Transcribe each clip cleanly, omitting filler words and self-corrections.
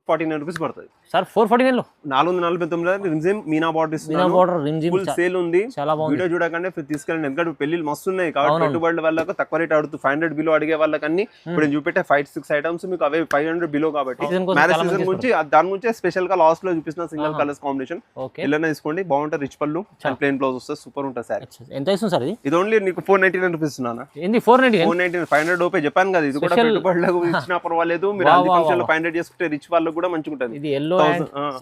449 rupees పడుతుంది sir 449 లో 449 Rimjhim Meena border Meena border Rimjhim full sale ఉంది. చాలా బాగుంది. వీడియో చూడకండి తీసుకెళ్ళండి, ఎందుకంటే పెళ్లిళ్ళు మస్తు ఉన్నాయి కాబట్టి పెట్టుబడుల వాళ్ళకు తక్కువ రేట్ అడుగుతూ 500 బిలో అడిగే వాళ్ళకన్నీ ఇప్పుడు నేను చూపెట్టే 5-6 ఐటమ్స్ మీకు అవే 500 బిలో కాబట్టి మ్యారేజ్ సీజన్ గురించి దాని గురించి స్పెషల్ గా లాస్ట్ లో చూపిస్తున్న సింగిల్ కలర్స్ కాంబినేషన్ ఎల్లైనా తీసుకోండి, బాగుంటుంది. రిచ్ పళ్ళు అండ్ ప్లెయిన్ బ్లౌజ్ వస్తుంది, సూపర్ ఉంటుంది సారీ. ఎంత ఇస్తుంది సార్ ఇది ఓన్లీ నీకు 499 రూపీస్ ఇస్తున్నాను. ఏంది 499? 499 500 రూపాయలు చెప్పాను కదా. ఇది కూడా పెట్టుబడులకు ఇచ్చినా పర్వాలేదు, మీరు అన్ని ఫంక్షన్ లో 500 చేసుకుంటే రిచ్ వాళ్ళకి కూడా మంచిగా ఉంటుంది. ఇది ఎల్లో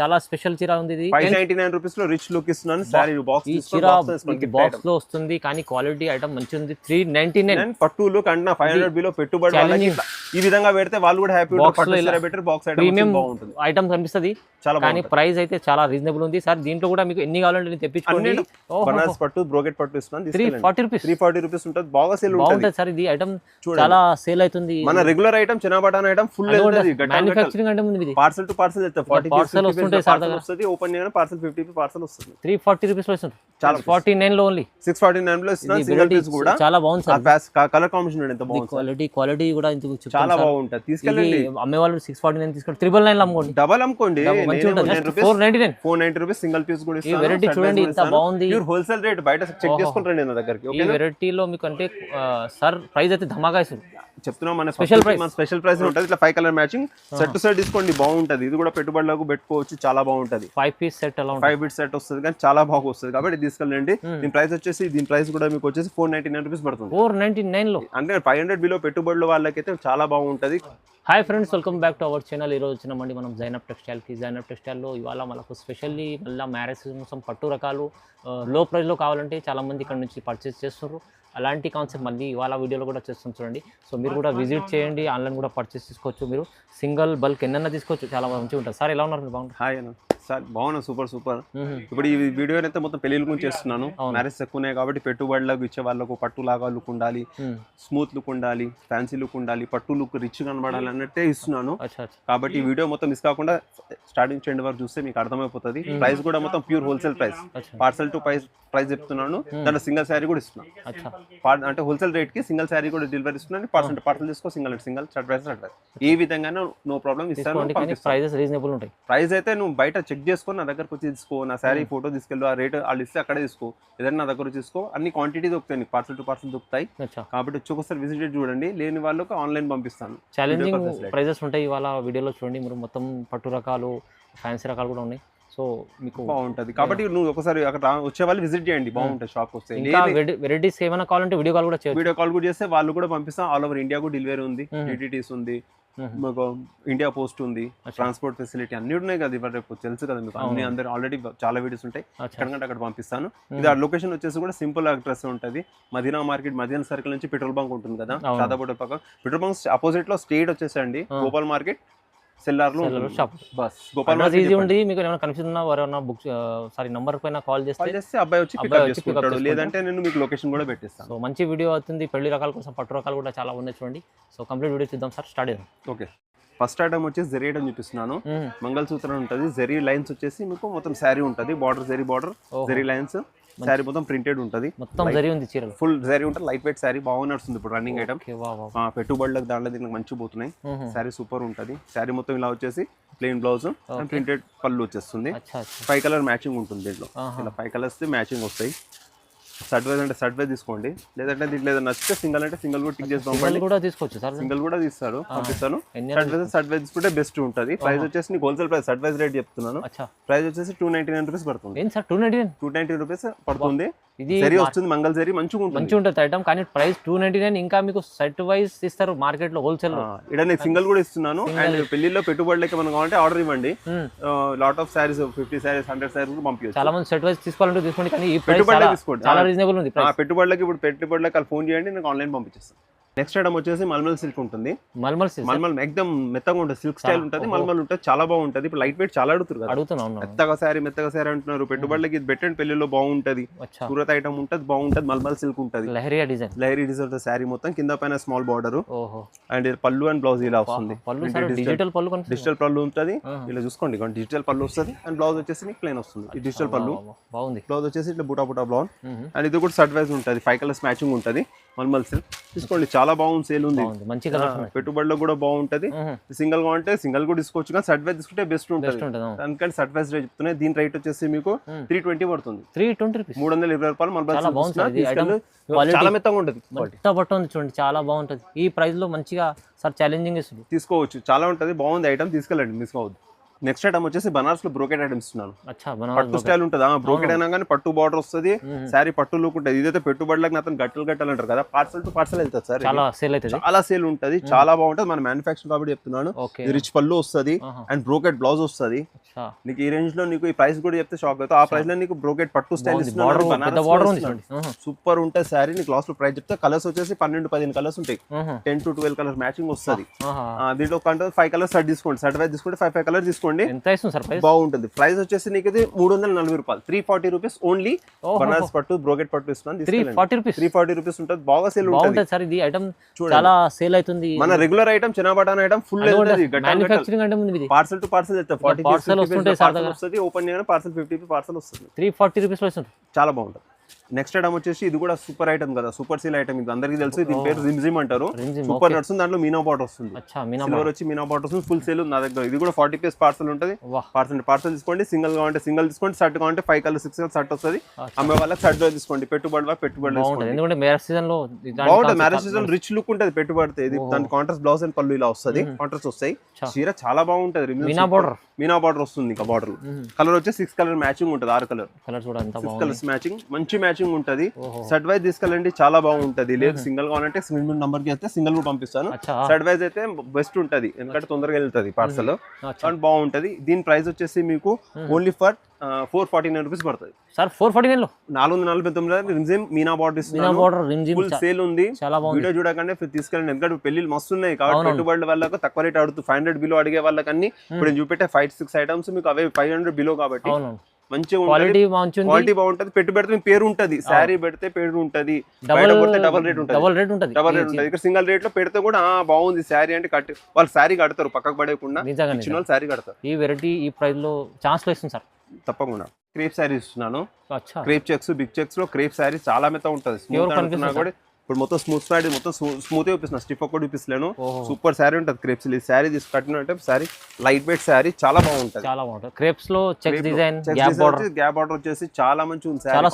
చాలా స్పెషల్ చీర ఉంది. ఇది 599 రూపీస్ లో రిచ్ లుక్ ఇస్తున్నాను. సారీ బాక్స్ బాక్స్ లో వస్తుంది కానీ క్వాలిటీ ఐటమ్ మంచి ఉంది. 399 పట్టు లుక్ అంటున్నా 500 బిలో పెట్టుబడి వాళ్ళకి ఈ విధంగా పెడితే వాళ్ళు కూడా హ్యాపీ ఉంటారు. బాక్స్ ప్రీమియం బాగుంటుంది, ఐటమ్ కనిపిస్తుంది కానీ ప్రైస్ అయితే చాలా రీజనబుల్ ఉంది సార్. దీంట్లో కూడా మీకు ఎన్ని కావాలంటే నేను తెప్పించుకోండి. బనారస్ పట్టు బ్రోకెట్ పట్టు ఇస్తున్నాను. 340 రూపీస్ ఉంటుంది, బాగా సేల్ ఉంటుంది సార్. ఇది ఐటమ్ చాలా సేల్ అవుతుంది. మన రెగ్యులర్ ఐటమ్ చిన్నబటాన్ ఐటమ్ ఫుల్ మ్యానుఫ్యాక్చరింగ్ అంటే ఉంది. ఇది పార్సల్ టు పార్సల్ అయితే 40 పార్సల్ వస్తుంటాయి సార్ దగ్గర. వస్తుంది ఓపెన్ చేయగానే పార్సల్ 50 పార్సల్ వస్తుంది. 340 రూపీస్ లో ఇస్తుంది. చాలా 49 లో ఓన్లీ 649 లో ఇస్తున్నాను. సింగిల్ పీస్ కూడా చాలా బాగుంది సార్. కలర్ కాంబినేషన్ ఎంత బాగుంది, క్వాలిటీ కూడా ఇంత చాలా బాగుంటుంది. తీసుకెళ్ళండి. అమ్మే వాళ్ళు 649 తీసుకొని 999 లో అమ్ముకోండి, డబల్ అమ్ముకోండి. 499 రూపీస్ సింగిల్ పీస్ కూడా ఇస్తాను. వెరైటీ చూడండి ఎంత బాగుంది. ప్యూర్ హోల్సేల్ రేట్, బయట చెక్ చేసుకుంటారండి నా దగ్గరికి. ఈ వెరైటీలో మీకు అంటే సార్ ప్రైస్ అయితే ధమాకా ఇస్తుంది. చెప్తున్నాం మన స్పెషల్ ప్రైస్ ఉంటుంది. ఇట్లా 5 colour matching set to set తీసుకోండి, బాగుంటది. ఇది కూడా పెట్టుబడులకు పెట్టుకోవచ్చు, చాలా బాగుంటది. 5 పీస్ సెట్ అలా 5 పీస్ సెట్ వస్తుంది కానీ చాలా బాగా వస్తుంది కాబట్టి తీసుకెళ్ళండి. దీని ప్రైస్ వచ్చేసి దీని ప్రైస్ కూడా మీకు వచ్చేసి 499 రూపీస్ పడుతుంది. 499 లో అంటే 500 బిలో పెట్టుబడుల వాళ్ళకైతే చాలా బాగుంటది. Hi friends, welcome back to our channel. ఈరోజు వచ్చినామండి మనం జైనబ్ టెక్స్టైల్కి. జైనబ్ టెక్స్టైల్లో ఇవాళ మనకు స్పెషల్లీ మళ్ళీ మ్యారేజ్ సీజన్ కోసం పట్టు రకాలు లో ప్రైస్లో కావాలంటే చాలామంది ఇక్కడ నుంచి పర్చేస్ చేస్తున్నారు. అలాంటి కాన్సెప్ట్ మళ్ళీ ఇవాళ వీడియోలో కూడా చేస్తాం చూడండి. సో మీరు కూడా విజిట్ చేయండి, ఆన్లైన్ కూడా పర్చేస్ చేసుకోవచ్చు. మీరు సింగిల్ బల్క్ ఎన్నైనా తీసుకోవచ్చు, చాలా మంచిగా ఉంటుంది. సార్ ఎలా ఉన్నారు? మీరు బాగుంటుంది. హాయ్ అన్న సార్, బాగున్నా, సూపర్ సూపర్. ఇప్పుడు ఈ వీడియో అయితే మొత్తం పెళ్లిళ్ళ గురించి చేస్తున్నాను. మ్యారేజ్ ఎక్కువ ఉన్నాయి కాబట్టి పెట్టుబడులకు ఇచ్చే వాళ్ళకు పట్టు లాగా లుక్ ఉండాలి, స్మూత్ లుక్ ఉండాలి, ఫ్యాన్సీ లుక్ ఉండాలి, పట్టు లుక్ రిచ్ కనబడాలి అన్నట్టే ఇస్తున్నాను. కాబట్టి ఈ వీడియో మొత్తం మిస్ కాకుండా స్టార్టింగ్ ఎండ్ వరకు చూస్తే మీకు అర్థమైపోతుంది. ప్రైస్ కూడా మొత్తం pure wholesale price, parcel to price చెప్తున్నాను. దాంట్లో సింగిల్ శారీ కూడా ఇస్తున్నాను. అంటే హోల్సేల్ రేట్ కి సింగిల్ శారీ కూడా డెలివరీ ఇస్తున్నాను. పార్సల్ తీసుకో, సింగిల్ షర్ట్ ప్రైస్ ఏ విధంగా నో ప్రాబ్లం ఇస్తాను. ప్రైజెస్ రీజనబుల్ ఉంటాయి. ప్రైస్ అయితే నువ్వు బయట చెక్ చేసుకొని నా దగ్గరకు వచ్చి తీసుకో, నా శారీ ఫోటో తీసుకెళ్ళు, ఆ రేట్ వాళ్ళు ఇస్తే అక్కడే తీసుకో, ఏదైనా నా దగ్గర తీసుకో. అన్ని క్వాంటిటీ దొరుకుతాయి నీకు, పార్సల్ టు పార్సల్ దొరుకుతాయి. కాబట్టి వచ్చి ఒకసారి విజిట్ చూడండి, లేని వాళ్ళకి ఆన్లైన్ పంపిస్తాను. ఛాలెంజింగ్ ప్రైజెస్ ఉంటాయి. ఇవాళ వీడియోలో చూడండి మీరు మొత్తం పట్టు రకాలు, ఫ్యాన్సీ రకాలు కూడా ఉన్నాయి. సో మీకు బాగుంటది కాబట్టి నువ్వు ఒకసారి అక్కడ వచ్చే వాళ్ళు విజిట్ చేయండి, బాగుంటుంది. షాప్ వస్తే వెరైటీస్ ఏమైనా కావాలంటే వీడియో కాల్ కూడా చేయొచ్చు. వీడియో కాల్ కూడా చేస్తే వాళ్ళు కూడా పంపిస్తాం. ఆల్ ఓవర్ ఇండియా కూడా డెలివరీ ఉంది, డిటిటీస్ ఉంది, మీకు ఇండియా పోస్ట్ ఉంది, ట్రాన్స్పోర్ట్ ఫెసిలిటీ అన్ని ఉన్నాయి కదా. ఇవాళ రేపు తెలుసు కదా మీకు, అన్ని అందరూ ఆల్రెడీ చాలా వీడియోస్ ఉంటాయి. ఎక్కడికంటే అక్కడ పంపిస్తాను. ఇది ఆ లొకేషన్ వచ్చేసి కూడా సింపుల్ అడ్రస్ ఉంటుంది. మదీనా మార్కెట్, మదీనా సర్కిల్ నుంచి పెట్రోల్ బంక్ ఉంటుంది కదా, సాదాపూట పక్క. పెట్రోల్ బంక్ అపోజిట్ లో స్ట్రేట్ వచ్చేసండి గోపాల్ మార్కెట్ షాప్. బస్ గోపాల్ ఈజీ ఉంది. మీకు ఏమైనా కన్ఫ్యూజన్ ఉన్నా ఎవరైనా బుక్ నంబర్ పైన కాల్ చేస్తే అబ్బాయి వచ్చి పికప్ చేసుకుంటాడు, లేదంటే నేను మీకు లొకేషన్ కూడా పెట్టిస్తాను. సో మంచి వీడియో అవుతుంది. పెళ్లి రకాల కోసం పట్టు రకాలు కూడా చాలా ఉన్నాయి చూడండి. సో కంప్లీట్ వీడియో చూద్దాం సార్, స్టార్ట్ చేద్దాం. ఓకే, ఫస్ట్ ఐటమ్ వచ్చేసి జరీ ఐటమ్ చూపిస్తున్నాను. మంగళసూత్రం ఉంటుంది, జరీ లైన్స్ వచ్చేసి మీకు మొత్తం శారీ ఉంటుంది. Border zari border, zari lines, sari మొత్తం ప్రింటెడ్ ఉంటుంది. మొత్తం జరీ ఉంది, చీర ఫుల్ జరీ ఉంటుంది. లైట్ వెయిట్ శారీ బాగా నడుస్తుంది ఇప్పుడు రన్నింగ్ ఐటమ్. పెట్టుబడులకు దాంట్లో దీనికి మంచిగా పోతున్నాయి. శారీ సూపర్ ఉంటుంది. శారీ మొత్తం ఇలా వచ్చేసి ప్లెయిన్ బ్లౌజ్ అండ్ ప్రింటెడ్ పళ్ళు వచ్చేస్తుంది. 5 కలర్ మ్యాచింగ్ ఉంటుంది దీంట్లో. ఇలా 5 కలర్స్ మ్యాచింగ్ వస్తాయి. షర్ట్ వైజ్ అంటే షర్ట్ వైజ్ తీసుకోండి, లేదంటే దీంట్లో ఏదైనా నచ్చితే సింగిల్ అంటే సింగిల్ కూడా టిక్ చేసి పంపండి. కూడా తీసుకోవచ్చు సార్, సింగిల్ కూడా తీస్తారు, పంపిస్తాను. షర్ట్ వైజ్ తీసుకుంటే బెస్ట్ ఉంటుంది. ప్రైస్ వచ్చేసి నీకు wholesale price shirt wise rate చెప్తున్నాను. ప్రైస్ వచ్చేసి 299 రూపీస్ పడుతుంది. 290 రూపీస్ పడుతుంది. ఇది జరీ వస్తుంది, మంగళ జరీ మంచిగా ఉంటుంది ఐటమ్. కానీ ప్రైస్ 299. ఇంకా మీకు సెట్ వైజ్ ఇస్తారు మార్కెట్ లో హోల్సేల్. ఇక్కడ నేను సింగిల్ కూడా ఇస్తున్నాను. అండ్ పెళ్లిలో పెట్టుబడులకి మనం కావాలంటే ఆర్డర్ ఇవ్వండి. లాట్ ఆఫ్ సారీస్ 50 సారీస్ 100 సారీస్ కూడా పంపించచ్చు. చాలా మంది సెట్ వైజ్ తీసుకోవాలంటే తీసుకోండి, కానీ ఈ పెట్టుబడులకి తీసుకోండి, చాలా రీజనబుల్ ఉంది. పెట్టుబడులకి ఇప్పుడు పెట్టుబడులకి వాళ్ళు ఫోన్ చేయండి, నేను ఆన్లైన్ పంపించేస్తాను. నెక్స్ట్ ఐటమ్ వచ్చేసి మల్మల్ సిల్క్ ఉంటుంది. మల్మల్ ఎక్దమ్ మెత్తగా ఉంటుంది, సిల్క్ స్టైల్ ఉంటుంది. మల్మల్ ఉంటుంది, చాలా బాగుంటుంది. ఇప్పుడు లైట్ వెయిట్ చాలా అడుగుతున్నారు, మెత్తగా శారీ అంటున్నారు. పెట్టుబడులకి ఇది పెట్టండి, పెళ్లిలో బాగుంటది. సూరత్ ఐటమ్ ఉంటుంది, బాగుంటది. మల్మల్ సిల్క్ ఉంటుంది, లహరీ డిజైన్ శారీ మొత్తం కింద పైన స్మాల్ బార్డర్ అండ్ పళ్ళు అండ్ బ్లౌజ్ ఇలా వస్తుంది. డిజిటల్ పళ్ళు ఉంటుంది. ఇలా చూసుకోండి, డిజిటల్ పళ్ళు వస్తుంది. అండ్ బ్లౌజ్ వచ్చేసి ప్లెయిన్ వస్తుంది. ఈ డిజిటల్ పళ్ళు బాగుంది. బ్లౌజ్ వచ్చేసి ఇట్లా బుటా బ్లౌజ్. అండ్ ఇది కూడా షర్ట్ వైజ్ ఉంటుంది. 5 కలర్స్ మ్యాచింగ్ ఉంటుంది. మల్మల్ సిల్క్ తీసుకోండి, చాలా బాగుంది, సేల్ ఉంది, బాగుంది, మంచి కలర్స్ ఉన్నాయి. పెట్టుబడిలో కూడా బాగుంటది. సింగిల్ గా ఉంటే సింగిల్ కూడా తీసుకోవచ్చు, కానీ సెట్ వైజ్ తీసుకుంటే బెస్ట్ ఉంటుంది. దానికంటే సెట్ వైజ్ రేట్ చెప్తున్నాయి. దీని రేట్ వచ్చేసి మీకు 320 పడుతుంది. 320 రూపీస్, 320 రూపాయలు. మల్మల్ చాలా బాగుంది, చాలా మెత్తగా ఉంటుంది, మెత్త బట్ట ఉంది చూడండి, చాలా బాగుంటది. ఈ ప్రైస్ లో మంచిగా సార్ ఛాలెంజింగ్ ఇస్తుంది, తీసుకోవచ్చు, చాలా ఉంటది, బాగుంది ఐటమ్, తీసుకెళ్ళండి, మిస్ కావద్దు. నెక్స్ట్ ఐటమ్ వచ్చేసి బనారస్ లో బ్రోకెట్ ఐటమ్స్ ఇస్తున్నాను. పట్టు స్టైల్ ఉంటుంది, బ్రోకెట్ అయినా కానీ పట్టు బార్డర్ వస్తుంది, శారీ పట్టు లుక్ ఉంటుంది. ఇదైతే పెట్టుబడులకు అతను గట్టలు గట్టలు అంటారు కదా, పార్సల్ టు పార్సల్ వెళ్తుంది సార్, చాలా సేల్ అవుతుంది, చాలా సేల్ ఉంటుంది, చాలా బాగుంటుంది. మన మ్యానుఫాక్చర్ కాబట్టి చెప్తున్నాను. రిచ్ పళ్ళు వస్తుంది అండ్ బ్రోకెట్ బ్లౌజ్ వస్తుంది. నీకు ఈ రేంజ్ లో నీకు ఈ ప్రైస్ కూడా చెప్తే షాక్ అవుతావు. ఆ ప్రైస్ లో నీకు బ్రోకెట్ పట్టు స్టైల్ సూపర్ ఉంటుంది శారీ. నీకు లాస్ట్ లో ప్రైస్ చెప్తే కలర్స్ వచ్చేసి 12-15 కలర్స్ ఉంటాయి, 10 to 12 కలర్స్ మ్యాచింగ్ వస్తుంది. దీంట్లో 5 కలర్స్ సెట్ తీసుకోండి, సెట్ వైజ్ తీసుకుంటే 5 కలర్స్ తీసుకోండి, బాగుంటుంది. ప్రైస్ వచ్చేసి నీకు ఇది 340 రూపాయలు, 340 రూపీస్ ఓన్లీ. బనారస్ పట్టు బ్రోకెట్ పట్టు ఇస్తున్నాను, 340 రూపీస్ ఉంటుంది, బాగా సేల్ ఉంటుంది సార్. ఇది ఐటమ్ చాలా సేల్ అవుతుంది. మన రెగ్యులర్ ఐటమ్ చిన్న బటాన్ ఐటమ్ ఫుల్ మ్యానుఫ్యాక్చరింగ్ అంటే ఉంది, పార్సల్ టు పార్సల్ అయితే 40 వస్తుంది, ఓపెన్ చేయగానే పార్సల్ 50 పార్సల్ వస్తుంది, 340 రూపీస్ వస్తుంది, చాలా బాగుంటుంది. నెక్స్ట్ ఐటమ్ వచ్చేసి ఇది కూడా సూపర్ ఐటమ్ కదా, సూపర్ సేల్ ఐటమ్, ఇది అందరికీ తెలుసు. దీని పేరు జిమ్ అంటారు, సూపర్ నడుస్తుంది. దాంట్లో మీనా బార్డర్ వస్తుంది, సిల్వర్ వచ్చి మీనా బార్డర్ వస్తుంది, ఫుల్ సేల్ ఉంది నా దగ్గర. ఇది కూడా 40 పీస్ పార్సల్ ఉంటుంది, పార్సల్ తీసుకోండి. సింగిల్ కావాలంటే సింగిల్ తీసుకోండి, షర్ట్ కావాలంటే 5 కలర్ 6 కలర్ షర్ట్ వస్తుంది. అమ్మే వాళ్ళకి షర్ట్ తీసుకోండి, పెట్టుబడి ఎందుకంటే మ్యారేజ్ సీజన్ లో బాగుంటుంది. మ్యారేజ్ సీజన్ రిచ్ లుక్ ఉంటుంది పెట్టుబడితే. ఇది దాని కాంట్రాస్ట్ బ్లౌజ్ అండ్ పళ్ళు ఇలా వస్తుంది, కాంట్రాస్ట్ వస్తాయి. చీర చాలా బాగుంటుంది, మీనా బార్డర్ వస్తుంది. ఇంకా బార్డర్ కలర్ వచ్చి 6 కలర్ మ్యాచింగ్ ఉంటుంది, 6 కలర్ 6 కలర్స్ మ్యాచింగ్, మంచి మ్యాచింగ్ ఉంటుంది. సెట్ వైజ్ తీసుకెళ్ళండి, చాలా బాగుంటది. లేదు సింగిల్ కావాలంటే స్క్రీన్ నంబర్ కి అయితే సింగిల్ కూడా పంపిస్తాను. సెట్ వైజ్ అయితే బెస్ట్ ఉంటది, ఎందుకంటే తొందరగా వెళ్తుంది పార్సల్, అండ్ బాగుంటది. దీని ప్రైస్ వచ్చేసి మీకు ఓన్లీ ఫర్ 449 రూపీస్ పడుతుంది సార్. 449 లో 449 Rimjhim Meena border full sale ఉంది. వీడియో చూడకండి తీసుకెళ్ళండి, ఎందుకంటే పెళ్లిలు మస్తు ఉన్నాయి కాబట్టి పెట్టుబడుల వాళ్ళకు తక్కువ రేట్ అడుగుతూ 500 బిలో అడిగే వాళ్ళకి అన్ని ఇప్పుడు నేను చూపెట్టే 5-6 ఐటమ్స్ మీకు అవే 500 బిలో కాబట్టి మంచిగా క్వాలిటీ బాగుంటది. పెడితే పేరు ఉంటది, శారీ పెడితే పేరు ఉంటది, డబల్ రేట్ ఉంటుంది. ఇక్కడ సింగిల్ రేట్ లో పెడితే కూడా బాగుంది శారీ అంటే కట్టి వాళ్ళు శారీ కడతారు, పక్కకు పడేయకుండా ఇచ్చిన వాళ్ళు శారీ కడతారు. ఈ వెరైటీ ఈ ప్రైస్ లో ఛాన్స్ లో ఇస్తుంది సార్, తప్పకుండా. క్రేప్ శారీ ఇస్తున్నాను, క్రేప్ చెక్స్, బిగ్ చెక్స్ లో క్రేప్ శారీ చాలా మెత్త ఉంటది. ఇప్పుడు మొత్తం స్మూత్ శారీ, మొత్తం స్మూత్ చూపిస్తున్నా, స్టిఫ్ కూడా చూపిస్తలేను. సూపర్ శారీ ఉంటుంది క్రేప్స్. ఈ శారీ తీసి కట్టినట్టే శారీ లైట్ వెయిట్ శారీ, చాలా బాగుంటది. క్రేప్స్ లో చెక్ డిజైన్, గ్యాప్ బార్డర్ వచ్చేసి చాలా మంచి ఉంది శారీ,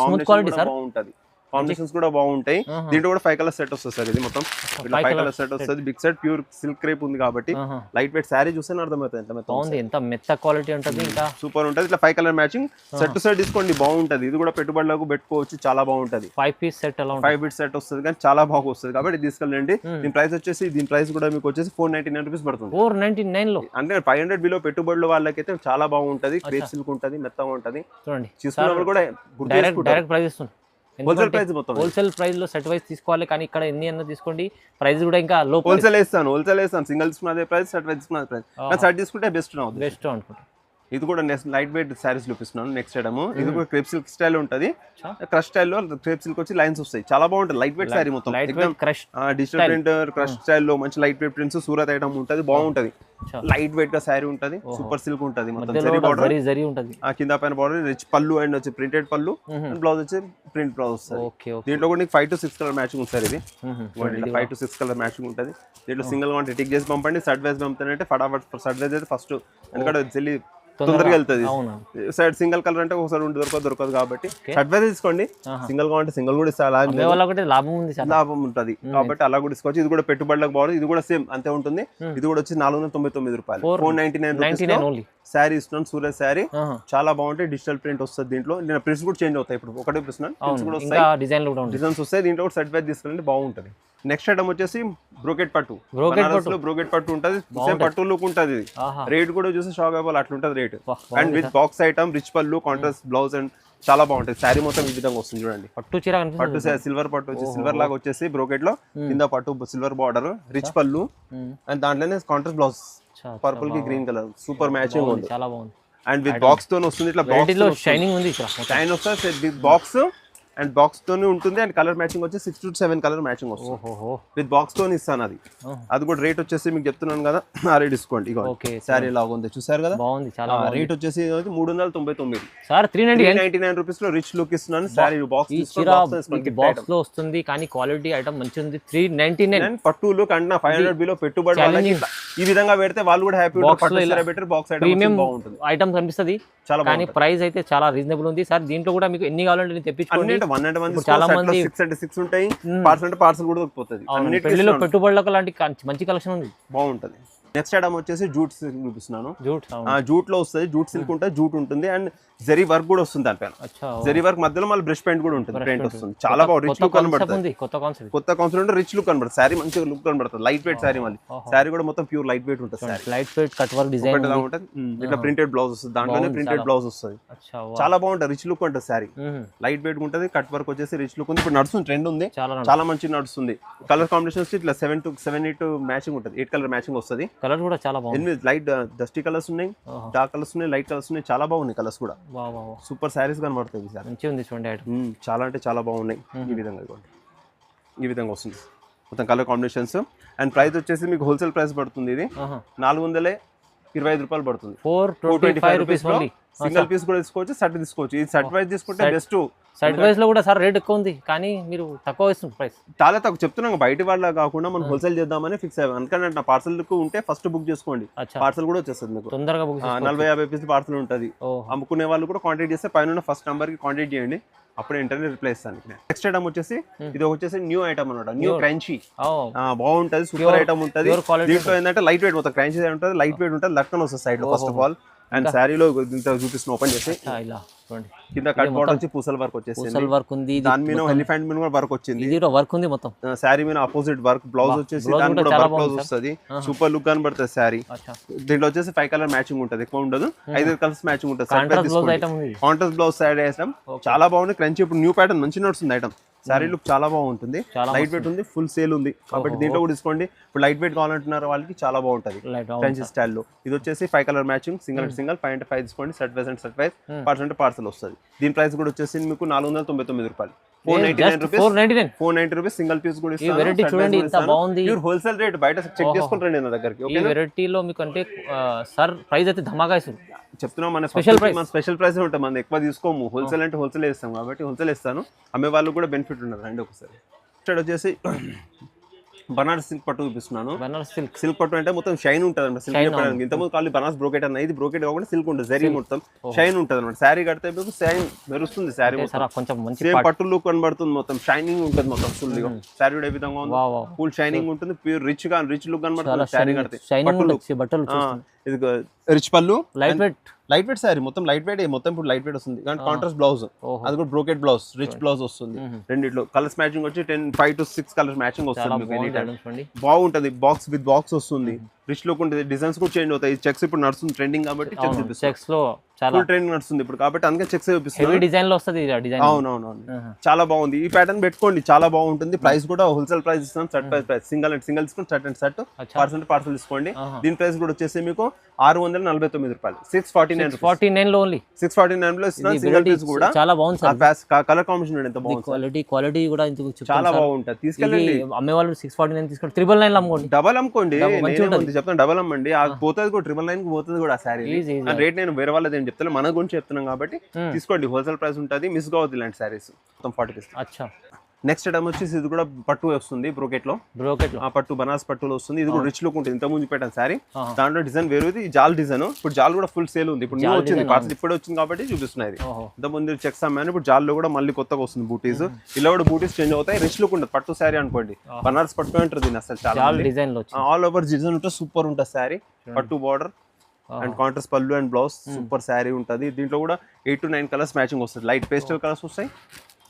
బాగుంటది. కాంబినేషన్స్ కూడా బాగుంటాయి. దీంట్లో కూడా 5 కలర్ సెట్ వస్తుంది సార్. ఇది మొత్తం 5 కలర్ సెట్ వస్తుంది. Big set pure silk crepe ఉంది కాబట్టి లైట్ వెయిట్ శారీ చూస్తే అర్థమవుతుంది ఎంత మెత్త క్వాలిటీ ఉంటుంది, ఇంకా సూపర్ ఉంటుంది. ఇట్లా 5 colour matching set to set తీసుకోండి, బాగుంటది. ఇది కూడా పెట్టుబడులకు పెట్టుకోవచ్చు, చాలా బాగుంటది. 5 పీస్ సెట్ 5 పీస్ సెట్ వస్తుంది, కానీ చాలా బాగా వస్తుంది కాబట్టి తీసుకెళ్ళండి. దీని ప్రైస్ వచ్చేసి కూడా మీకు వచ్చేసి 499 రూపీస్ పడుతుంది. 499 లో అంటే 500 బిలో పెట్టుబడుల వాళ్ళకైతే చాలా బాగుంటది. క్రేప్ సిల్క్ ఉంటుంది, మెత్తగా ఉంటది. చూడండి తీసుకున్న కూడా డైరెక్ట్ ప్రైస్ ఇస్తుంది. హోల్సేల్ ప్రైస్ లో సెట్ వైజ్ తీసుకోవాలి, కానీ ఇక్కడ ఎన్ని తీసుకోండి, ప్రైస్ కూడా ఇంకా లో. హోల్సేల్ వేస్తాను, సింగిల్ తీసుకున్న అదే ప్రైస్, సెట్ వైజ్ తీసుకున్న ప్రైస్, సెట్ తీసుకుంటే బెస్ట్ అనుకుంటా. ఇది కూడా లైట్ వెయిట్ శారీస్ చూపిస్తున్నాను. నెక్స్ట్ ఐటమ్ ఇది కూడా క్రేప్ సిల్క్ స్టైల్ ఉంటుంది. క్రష్ స్టైల్లో క్రేప్ సిల్క్ వచ్చి లైన్స్ వస్తాయి, చాలా బాగుంటుంది. లైట్ వెయిట్ శారీ మొత్తం డిజిటల్ ప్రింట్ క్రష్ స్టైల్లో మంచి light weight prints, Surat item ఉంటుంది, బాగుంటది. లైట్ వెయిట్ గా శారీ ఉంటది, సూపర్ సిల్క్ ఉంటది. మొత్తం జరీ ఉంటది, కింద పైన బార్డర్ రిచ్ పళ్ళు అండ్ వచ్చి ప్రింటెడ్ పళ్ళు, బ్లౌజ్ వచ్చి ప్రింట్ బ్లౌజ్ వస్తుంది. దీంట్లో కూడా 5 to 6 కలర్ మ్యాచింగ్ ఉంది సార్. ఇది 5 to 6 కలర్ మ్యాచింగ్ ఉంటుంది. దీంట్లో సింగిల్ గా టిక్ చేసి పంపండి, సెట్ వైజ్ పంపుతానంటే ఫటాఫట్ సెట్ వైజ్ అయితే ఫస్ట్, ఎందుకంటే జల్లి తొందరగా వెళ్తుంది. సైడ్ సింగిల్ కలర్ అంటే ఒకసారి దొరకదు కాబట్టి షర్ట్ వైజ్ తీసుకోండి. సింగిల్ కావాలంటే సింగిల్ కూడా ఇస్తే లాభం ఉంటుంది కాబట్టి అలా కూడా తీసుకోవచ్చు. ఇది కూడా పెట్టుబడులకు బాగుంది. ఇది కూడా సేమ్ అంతే ఉంటుంది. ఇది కూడా వచ్చి 499 రూపాయలు, 499 శారీ ఇస్తున్నాను. సూరత్ శారీ చాలా బాగుంటాయి. డిజిటల్ ప్రింట్ వస్తుంది. దీంట్లో నేను ప్రింట్స్ కూడా చేంజ్ అవుతాయి. ఇప్పుడు ఒకటే డిజైన్స్ వస్తాయి. దీంట్లో కూడా సెట్ వైజ్ తీసుకెళ్ళండి, బాగుంటది. నెక్స్ట్ ఐటమ్ వచ్చేసి బ్రోకెట్ పట్టు. బ్రోకెట్ పట్టు ఉంటుంది, సేమ్ పట్టు లుక్ ఉంటుంది. రేట్ కూడా చూసి షాక్ అవ్వాలి, అట్లుంటది rate. And with box item, rich పళ్ళు, కాంట్రాస్ట్ బ్లౌజ్ అండ్ చాలా బాగుంటుంది. శారీ మొత్తం ఈ విధంగా వస్తుంది చూడండి. పట్టు సిల్వర్ పట్టు వచ్చి సిల్వర్ లాగా వచ్చేసి బ్రోకెట్ లో కింద పట్టు సిల్వర్ బార్డర్, రిచ్ పళ్ళు అండ్ దాంట్లోనే కాంట్రాస్ట్ బ్లౌజ్, పర్పుల్ కి గ్రీన్ కలర్, సూపర్ మ్యాచింగ్ ఉంది, చాలా బాగుంది. అండ్ విత్ బాక్స్ తో వస్తుంది. ఇట్లా బాక్స్ షైనింగ్ ఉంది, షైన్ వస్తుంది విత్ బాక్స్ అండ్ బాక్స్ తోనే ఉంటుంది అండ్ కలర్ మ్యాచింగ్ వచ్చి 6 to 7 కలర్ మ్యాచింగ్ వస్తుంది ఓహో విత్ బాక్స్ తోని ఇస్తాను అది. అది కూడా రేట్ వచ్చేసి మీకు చెప్తున్నాను కదా ఆ రేట్ డిస్కౌంట్. ఇగో ఓకే సారీ ఎలా ఉంది చూసారు కదా, బాగుంది చాలా రేట్ వచ్చేసి 399 సార్. 399 రూపీస్ లో రిచ్ లుక్ ఇస్తున్నాను. సారీ బాక్స్ లో వస్తుంది కానీ క్వాలిటీ ఐటమ్ మంచిగా ఉంది. 399 పట్టు లుక్ అంటే 500 బిలో పెట్టుబడి వాళ్ళకి ఈ విధంగా పెడితే వాళ్ళు కూడా హ్యాపీ బెటర్ బాక్స్ ప్రీమియం బాగుంటుంది ఐటమ్ కనిపిస్తుంది చాలా. కానీ ప్రైస్ అయితే చాలా రీజనబుల్ ఉంది సార్. దీంట్లో కూడా మీకు ఎన్ని కావాలంటే తెప్పించుకోండి. చాలా మంది 6 ఉంటాయి, పార్సల్ కూడా దొరికిపోతుంది. పెళ్లిలో పెట్టుబడులకు లాంటి మంచి కలెక్షన్ ఉంది, బాగుంటది. నెక్స్ట్ ఐటమ్ వచ్చేసి జూట్ సిల్క్ చూపిస్తున్నాను. జూట్ లో వస్తుంది, జూట్ సిల్క్ ఉంటుంది, జూట్ ఉంటుంది అండ్ జరీ వర్క్ కూడా వస్తుంది దానిపైన. జరీ వర్క్ మధ్యలో మళ్ళీ బ్రష్ పెయింట్ కూడా ఉంటుంది, ప్రింట్ వస్తుంది. చాలా బాగా రిచ్ లుక్ కనబడుతుంది. కొత్త కాన్సెప్ట్ రిచ్ లుక్ కనబడుతుంది. సారీ మంచిగా లుక్ కనబడుతుంది. లైట్ వెయిట్ సారీ, మళ్ళీ సారీ కూడా మొత్తం ప్యూర్ లైట్ వెయిట్ ఉంటుంది. Light white gut work design ఉంటుంది. ఇట్లా ప్రింటెడ్ బ్లౌజ్ వస్తుంది, దాంట్లోనే ప్రింటెడ్ బ్లౌజ్ వస్తుంది. చాలా బాగుంటుంది, రిచ్ లుక్ ఉంటుంది. సారీ లైట్ వెయిట్ ఉంటుంది, కట్ వర్క్ వచ్చేసి రిచ్ లుక్ ఉంది. ఇప్పుడు నడుస్తుంది, ట్రెండ్ ఉంది, చాలా మంచి నడుస్తుంది. కలర్ కాంబినేషన్స్ ఇట్లా 7 to 8 మ్యాచింగ్ ఉంటుంది. 8 కలర్ మ్యాచింగ్ వస్తుంది. కలర్ కూడా చాలా బాగుంది. లైట్ డస్టీ కలర్స్ ఉన్నాయి, డార్క్ కలర్స్ ఉన్నాయి, లైట్ కలర్స్ ఉన్నాయి. చాలా బాగున్నాయి కలర్స్ కూడా. సూపర్ సారీస్ కనబడుతుంది సార్. మంచిగా ఉంది చూడండి ఐటమ్. చాలా అంటే చాలా బాగున్నాయి. ఈ విధంగా ఇవ్వండి, ఈ విధంగా వస్తుంది మొత్తం కలర్ కాంబినేషన్స్. అండ్ ప్రైస్ వచ్చేసి మీకు హోల్సేల్ ప్రైస్ పడుతుంది. ఇది 425 రూపాయలు పడుతుంది. 425 రూపీస్. సింగిల్ పీస్ కూడా తీసుకోవచ్చు, సెట్ తీసుకోవచ్చు. ఇది సెట్ వైజ్ తీసుకుంటే బెస్ట్. సెట్ వైజ్ లో కూడా సార్ రేట్ ఎక్కువ ఉంది కానీ మీరు తక్కువ ఇస్తుంది ప్రైస్. చాలా తక్కువ చెప్తున్నాం, బయట వాళ్ళ కాకుండా మనం హోల్సేల్ చేద్దామని ఫిక్స్ అయ్యాం. అందుకని నా పార్సల్ ఉంటే ఫస్ట్ బుక్ చేసుకోండి, పార్సల్ కూడా వచ్చేస్తుంది మీకు తొందరగా. 40-50 పీస్ పార్సల్ ఉంటుంది. అమ్ముకునే వాళ్ళు కూడా కాంటాక్ట్ చేస్తే పైన ఫస్ట్ నెంబర్ కి కాంటాక్ట్ చేయండి, అప్పుడు ఇంటర్నెట్ రిప్లై ఇస్తాను. నెక్స్ట్ ఐటమ్ వచ్చేసి ఇది వచ్చేసి న్యూ ఐటమ్ అనమాట, న్యూ క్రంచీ. బాగుంటది, సూపర్ ఐటమ్ ఉంటుంది. దీంట్లో ఏంటంటే లైట్ వెయిట్ మొత్తం క్రంచీ ఉంటుంది, లైట్ వెయిట్ ఉంటుంది, లక్కన్ వస్తుంది సైడ్ లో ఫస్ట్ ఆఫ్ ఆల్. అండ్ శారీలో చూపిస్తున్న ఓపెన్ చేసి కింద కట్ బోర్డర్ వచ్చి పూసల్ వర్క్ వచ్చేసి వర్క్ ఉంది. దాని మీద ఎలిఫెంట్ మీద కూడా వర్క్ వచ్చింది. ఇది వర్క్ ఉంది మొత్తం. శారీ మీద ఆపోజిట్ వర్క్, బ్లౌజ్ వచ్చేసి దాని కూడా వర్క్ బ్లౌజ్ వస్తుంది. సూపర్ లుక్ కనబడుతుంది శారీ. దీంట్లో వచ్చేసి 5 కలర్ మ్యాచింగ్ ఉంటుంది, ఎక్కువ ఉండదు. 5 కలర్స్ మ్యాచింగ్ ఉంటుంది. కాంట్రాస్ట్ బ్లౌజ్ సైడ్ వేసాం, చాలా బాగుంది. క్రంచీ ఇప్పుడు న్యూ ప్యాటర్న్ మంచి నడుస్తుంది ఐటమ్. శారీ లుక్ చాలా బాగుంటుంది, లైట్ వెయిట్ ఉంది, ఫుల్ సేల్ ఉంది కాబట్టి దీంట్లో కూడా తీసుకోండి. ఇప్పుడు లైట్ వెయిట్ కావాలంటున్నారు వాళ్ళకి చాలా బాగుంటుంది ఫ్రెంచ్ స్టైల్లో. ఇది వచ్చేసి 5 కలర్ మ్యాచింగ్, సింగిల్ 5 అంటే 5 తీసుకోండి. Set wise and set wise parcel parcel వస్తుంది. దీని ప్రైస్ కూడా వచ్చేసి మీకు 499 రూపాయలు. 499 రూపీస్ సింగిల్ పీస్ కూడా ఇస్తాను. హోల్సేల్ రేట్ బయట చెక్ చేసుకుంటారండి నా దగ్గరికి. ఈ వెరైటీలో మీకు అంటే సార్ ప్రైస్ అయితే ధమాకా ఇస్తుంది. చెప్తున్నాం, మన స్పెషల్ ప్రైస్ ఉంటుంది, మనం ఎక్కువ తీసుకోము. హోల్సేల్ అంటే హోల్సేల్ ఇస్తాం కాబట్టి హోల్సేల్ ఇస్తాను. అమ్మే వాళ్ళు కూడా బెనిఫిట్ ఉండదు. రండి ఒకసారి. ఇక్కడ వచ్చేసి బనారస్ సిల్క్ పట్టు చూపిస్తున్నాను. బనారస్ సిల్క్ పట్టు అంటే మొత్తం షైన్ ఉంటుంది అన్నమాట. సిల్క్ చెప్పడానికి ఇంతకుముందు కావాలి బనారస్ బ్రోకెట్ అన్న, ఇది బ్రోకెట్ కాకుండా సిల్క్ ఉంటుంది. జరీ మొత్తం షైన్ ఉంటుంది అన్నమాట. శారీ కడితే మీకు షైన్ మెరుస్తుంది. శారీ సేమ్ పట్టు లుక్ కనబడుతుంది, మొత్తం షైనింగ్ ఉంటుంది మొత్తం ఫుల్. శారీ కూడా ఏ విధంగా ఉంది, ఫుల్ షైనింగ్ ఉంటుంది, ప్యూర్ రిచ్ లుక్ కనబడుతుంది. శారీ కడితే ఇది రిచ్ పళ్ళు, లైట్ వెయిట్ శారీ, మొత్తం లైట్ వెయిట్, మొత్తం ఇప్పుడు లైట్ వెయిట్ వస్తుంది. కానీ కాంట్రాస్ట్ బ్లౌజ్, అది కూడా బ్రోకెట్ బ్లౌజ్, రిచ్ బ్లౌజ్ వస్తుంది. రెండిట్లో కలర్స్ మ్యాచింగ్ వచ్చి 5 to 6 కలర్స్ మ్యాచింగ్ వస్తుంది. బాగుంటది, బాక్స్ విత్ బాక్స్ వస్తుంది, రిచ్ లుక్ ఉంటుంది. డిజైన్స్ కూడా చేంజ్ అవుతాయి. చెక్స్ ఇప్పుడు నడుస్తుంది ట్రెండింగ్ కాబట్టి చెక్స్ లో ఫుల్ ట్రెండ్ నడుస్తుంది ఇప్పుడు కాబట్టి అందుకే చెక్స్ చూపిస్తుంది. డిజైన్ లో వస్తుంది. అవునవును, చాలా బాగుంది. ఈ ప్యాటర్న్ పెట్టుకోండి, చాలా బాగుంటుంది. ప్రైస్ కూడా హోల్సేల్ ప్రైస్ ఇస్తాం. సెట్ ప్రైస్ సింగిల్ తీసుకుని సెట్ అండ్ సెట్, పార్సల్ తీసుకోండి. దీని ప్రైస్ కూడా వచ్చేసి మీకు 649 రూపాయలు. 649 లో ఓన్లీ 649 లో ఇస్తున్నాం. సింగిల్ పీస్ కూడా చాలా బాగుంది. కలర్ కాంబినేషన్ ఎంత బాగుంది, క్వాలిటీ కూడా చాలా బాగుంటుంది. తీసుకెళ్ళండి. అమ్మే వాళ్ళు 649 తీసుకుంటే 999 అమ్ముకోండి. డబల్ అమ్ముకోండి, చెప్తాను డబల్ అమ్మండి. పోతుంది కూడా 999 కి పోతుంది కూడా ఆ శారీ రేట్. నేను వేరే వాళ్ళది ఏం చెప్తాను, మన గురించి చెప్తున్నాం కాబట్టి తీసుకోండి. హోల్సేల్ ప్రైస్ ఉంటుంది, మిస్ కావద్దు ఇలాంటి శారీస్. మొత్తం 40 పీస్. నెక్స్ట్ ఐటమ్ వచ్చేసి ఇది కూడా పట్టు వస్తుంది, బ్రోకెట్ లో పట్టు, బనారస్ పట్టులో వస్తుంది. ఇది కూడా రిచ్ లుక్ ఉంటుంది. ఇంత ముందు పెట్టాను శారీ, దాంట్లో డిజైన్ వేరు. ఇది జాల్ డిజైన్. ఇప్పుడు జాల్ కూడా ఫుల్ సేల్ ఉంది. ఇప్పుడు న్యూ వచ్చింది, పార్సల్ ఇప్పుడే వచ్చింది కాబట్టి చూపిస్తున్నాయి. ఇంత ముందు చెక్స్ అమ్మాను, ఇప్పుడు జాల్లో కూడా మళ్ళీ కొత్తగా వస్తుంది బూటీస్. ఇలా కూడా బూటీస్ చేంజ్ అవుతాయి. రిచ్ లుక్ ఉంటుంది. పట్టు శారీ అనుకోండి, బనారస్ పట్టు అంటారు దీన్ని. అసలు చాలా ఆల్ ఓవర్ డిజైన్ ఉంటుంది, సూపర్ ఉంటుంది శారీ. పట్టు బార్డర్ అండ్ కాంట్రాస్ట్ పళ్ళు అండ్ బ్లౌజ్, సూపర్ శారీ ఉంటుంది. దీంట్లో కూడా 8 to 9 కలర్స్ మ్యాచింగ్ వస్తుంది. లైట్ పేస్టల్ కలర్స్ వస్తాయి,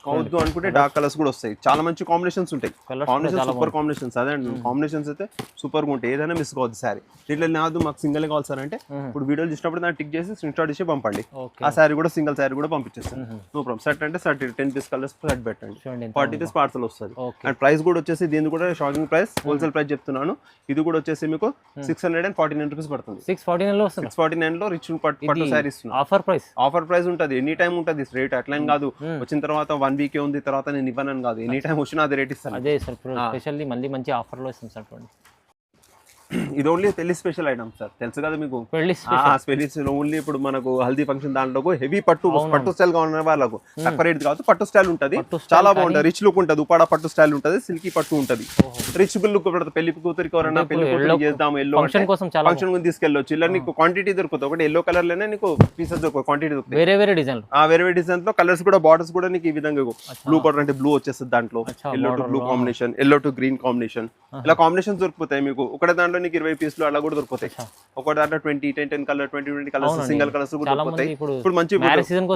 కావద్దు అనుకుంటే డార్క్ కలర్స్ కూడా వస్తాయి. చాలా మంచి కాంబినేషన్స్ ఉంటాయి. Combination super combinations. అదే కాంబినేషన్స్ అయితే సూపర్ గా ఉంటాయి. ఏదైనా మిస్ కావద్దు శారీ. దీంట్లో నాదు మాకు సింగిల్ కావాలి సార్ అంటే ఇప్పుడు వీడియోలు చూసినప్పుడు దాన్ని టిక్ చేసి స్క్రీన్ షాట్ చేసి పంపండి. ఆ శారీ కూడా సింగిల్ శారీ కూడా పంపించేస్తాను, నో ప్రాబ్లం. సెట్ అంటే 10 పీస్ కలర్స్ సెట్ పెట్టండి, 40 పీస్ పార్సల్ వస్తుంది. అండ్ ప్రైస్ కూడా వచ్చేసి దీని కూడా షాకింగ్ ప్రైస్, హోల్సేల్ ప్రైస్ చెప్తున్నాను. ఇది కూడా వచ్చేసి మీకు 649 రూపీస్ పడుతుంది. 649 లో రిచ్ పట్టు శారీ ఇస్తున్నాను. ఆఫర్ ప్రైస్ ఉంటుంది, ఎనీ టైం ఉంటుంది రేట్. అట్లా కాదు వచ్చిన తర్వాత 1 వీకే ఉంది తర్వాత నేను ఇవ్వనని కాదు, ఎనీ టైం వచ్చినా అదే రేట్ ఇస్తాను. అదే సార్ ఇప్పుడు స్పెషల్లీ మళ్ళీ మంచి ఆఫర్లో ఇస్తాం సార్ చూడండి. ఇది ఓన్లీ పెళ్లి స్పెషల్ ఐటమ్ సార్, తెలుసు కదా మీకు. పెళ్లి పెళ్లి ఓన్లీ ఇప్పుడు మనకు హల్దీ ఫంక్షన్ దాంట్లో హెవీ పట్టు స్టైల్ గా ఉన్న వాళ్ళకు తక్కువ రేట్ కావచ్చు, పట్టు స్టైల్ ఉంటుంది, చాలా బాగుంటుంది, రిచ్ లుక్ ఉంటుంది, ఉపాడ పట్టు స్టైల్ ఉంటుంది, సిల్కీ పట్టు ఉంటుంది, రిచ్ లుక్ పడుతుంది. పెళ్లి కూతురికి ఎవరైనా పెళ్లి కూతురు చేద్దాం ఎల్లో ఫంక్షన్ ఫంక్షన్ తీసుకెళ్ళొచ్చు. ఇలా నీకు క్వాంటిటీ దొరుకుతుంది, ఒకటి ఎల్లో కలర్ లోనే నీకు పీసెస్ దొరుకుతాయి, క్వాంటిటీ దొరుకుతాయి. వేరే వేరే డిజైన్ వేరే డిజైన్ లో కలర్స్ కూడా, బార్డర్స్ కూడా నీకు ఈ విధంగా బ్లూ కలర్ అంటే బ్లూ వచ్చేస్తుంది దాంట్లో, yellow to blue combination, yellow to green combination, ఇలా కాంబినేషన్స్ దొరుకుతాయి మీకు. ఒకటే దాంట్లో నీకు 20 పీసులు అలా కూడా దొరుకుతాయి. ఒక దాంట్లో 10 కలర్ 20 కలర్స్ సింగిల్ కలర్స్ కూడా దొరుకుతాయి. ఇప్పుడు మంచి మ్యారేజ్ సీజన్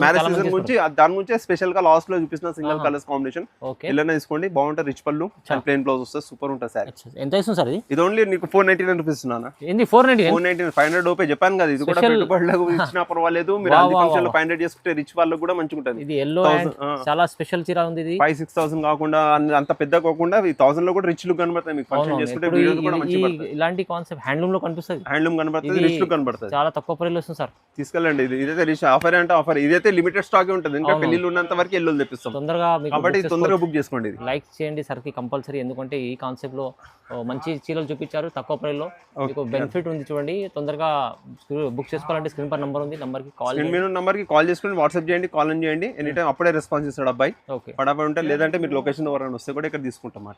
గురించి దాని గురించి స్పెషల్ గా లాస్ట్ లో చూపిస్తున్న సింగిల్ కలర్స్ కాంబినేషన్ ఇలా తీసుకోండి, బాగుంటుంది. రిచ్ పళ్ళు అండ్ ప్లెయిన్ బ్లౌజ్ వస్తుంది, సూపర్ ఉంటుంది సార్. ఎంత ఇస్తుంది సార్ ఇది ఓన్లీ నీకు 499 రూపీస్ ఇస్తున్నాను. ఏంది 499? 500 రూపాయలు చెప్పాను కదా. ఇది కూడా పెట్టుబడులకు ఇచ్చినా పర్వాలేదు, మీరు అన్ని ఫంక్షన్ లో 500 చేసుకుంటే రిచ్ వాళ్ళకి కూడా మంచిగా ఉంటుంది. ఇది ఎల్లో చాలా స్పెషల్ చీర ఉంది. ఇది 5,000-6,000 కాకుండా అంత పెద్ద కాకుండా 1000 లో కూడా రిచ్ లుక్ కనబడతాయి మీకు. ఫంక్షన్ చేసుకుంటే వీడియో కూడా మంచిగా పడుతుంది. ఇలాంటి కాన్సెప్ట్ హ్యాండ్లూమ్ లో కనిపిస్తుంది, హ్యాండ్లూమ్ కనబడుతుంది, రిచ్ లుక్ కనబడుతుంది. చాలా తక్కువ ప్రైస్ వస్తుంది సార్, తీసుకెళ్ళండి. ఇదైతే రిచ్ ఆఫర్ అంటే ఆఫర్, ఇదైతే లిమిటెడ్ స్టాక్ ఉంటుంది, ఇంకా పెళ్లిళ్ళు ఉన్నంత వరకు ఎల్లు తెప్పిస్తాం తొందరగా. కాబట్టి తొందరగా బుక్ చేసుకోండి. లైక్ చేయండి సార్ కి కంపల్సరీ, ఎందుకంటే ఈ కాన్సెప్ట్ లో మంచి చీరలు చూపించారు తక్కువ ప్రైస్ లో, మీకు బెనిఫిట్ ఉంది. చూడండి తొందరగా బుక్ చేసుకోవాలంటే స్క్రీన్ పర్ నంబర్ ఉంది, నంబర్ కి కాల్ చేసుకుని వాట్సాప్ చేయండి, కాల్ చేయండి, ఎనీ టైం అప్పుడే రెస్పాన్స్ ఇస్తాడు అబ్బాయి. ఓకే పడబడి ఉంటే, లేదంటే మీరు లొకేషన్ ఎవరైనా వస్తే కూడా ఇక్కడ తీసుకుంటాం మాట.